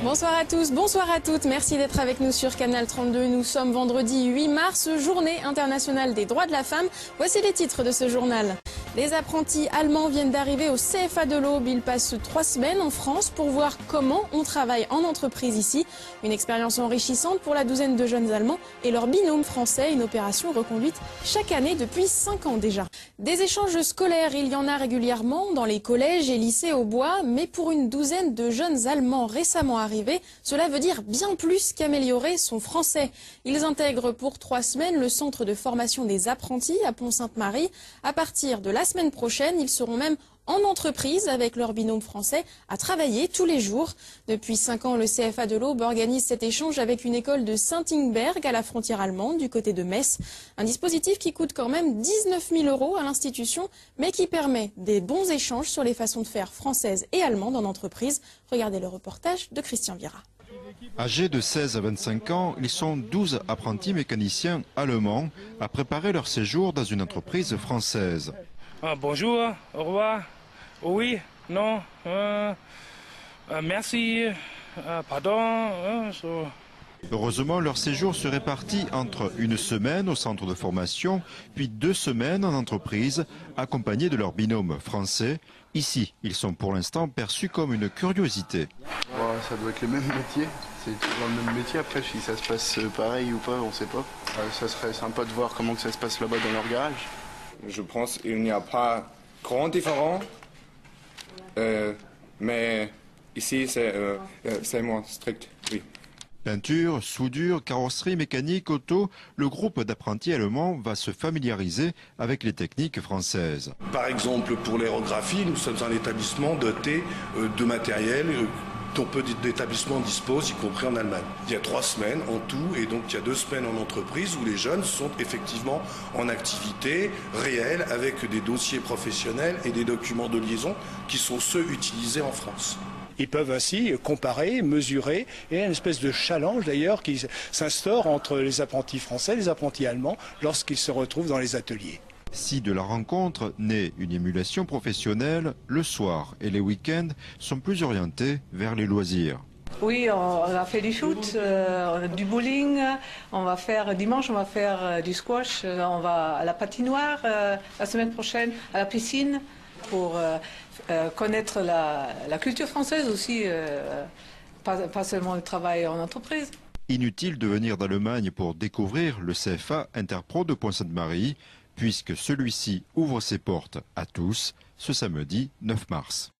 Bonsoir à tous, bonsoir à toutes. Merci d'être avec nous sur Canal 32. Nous sommes vendredi 8 mars, journée internationale des droits de la femme. Voici les titres de ce journal. Les apprentis allemands viennent d'arriver au CFA de l'Aube. Ils passent 3 semaines en France pour voir comment on travaille en entreprise ici. Une expérience enrichissante pour la douzaine de jeunes Allemands et leur binôme français. Une opération reconduite chaque année depuis 5 ans déjà. Des échanges scolaires, il y en a régulièrement dans les collèges et lycées au bois. Mais pour une douzaine de jeunes Allemands récemment arrivés, cela veut dire bien plus qu'améliorer son français. Ils intègrent pour 3 semaines le centre de formation des apprentis à Pont-Sainte-Marie. À partir de la semaine prochaine, ils seront même en entreprise avec leur binôme français à travailler tous les jours. Depuis 5 ans, le CFA de l'Aube organise cet échange avec une école de Saint-Ingberg à la frontière allemande du côté de Metz. Un dispositif qui coûte quand même 19 000 € à l'institution, mais qui permet des bons échanges sur les façons de faire françaises et allemandes en entreprise. Regardez le reportage de Christian Vira. Âgés de 16 à 25 ans, ils sont 12 apprentis mécaniciens allemands à préparer leur séjour dans une entreprise française. Bonjour, au revoir, oui, non, merci, pardon. Heureusement, leur séjour se répartit entre une semaine au centre de formation, puis 2 semaines en entreprise, accompagnés de leur binôme français. Ici, ils sont pour l'instant perçus comme une curiosité. Ça doit être le même métier, c'est toujours le même métier. Après, si ça se passe pareil ou pas, on ne sait pas. Ça serait sympa de voir comment que ça se passe là-bas dans leur garage. Je pense qu'il n'y a pas grand différence, mais ici c'est moins strict, oui. Peinture, soudure, carrosserie, mécanique, auto, le groupe d'apprentis allemands va se familiariser avec les techniques françaises. Par exemple, pour l'aérographie, nous sommes un établissement doté de matériel dont peu d'établissements disposent, y compris en Allemagne. Il y a 3 semaines en tout, et donc il y a 2 semaines en entreprise où les jeunes sont effectivement en activité réelle avec des dossiers professionnels et des documents de liaison qui sont ceux utilisés en France. Ils peuvent ainsi comparer, mesurer, et il y a une espèce de challenge d'ailleurs qui s'instaure entre les apprentis français et les apprentis allemands lorsqu'ils se retrouvent dans les ateliers. Si de la rencontre naît une émulation professionnelle, le soir et les week-ends sont plus orientés vers les loisirs. Oui, on a fait du foot, du bowling, dimanche on va faire du squash, on va à la patinoire la semaine prochaine, à la piscine pour connaître la culture française aussi, pas seulement le travail en entreprise. Inutile de venir d'Allemagne pour découvrir le CFA Interpro de Pont-Sainte-Marie, puisque celui-ci ouvre ses portes à tous ce samedi 9 mars.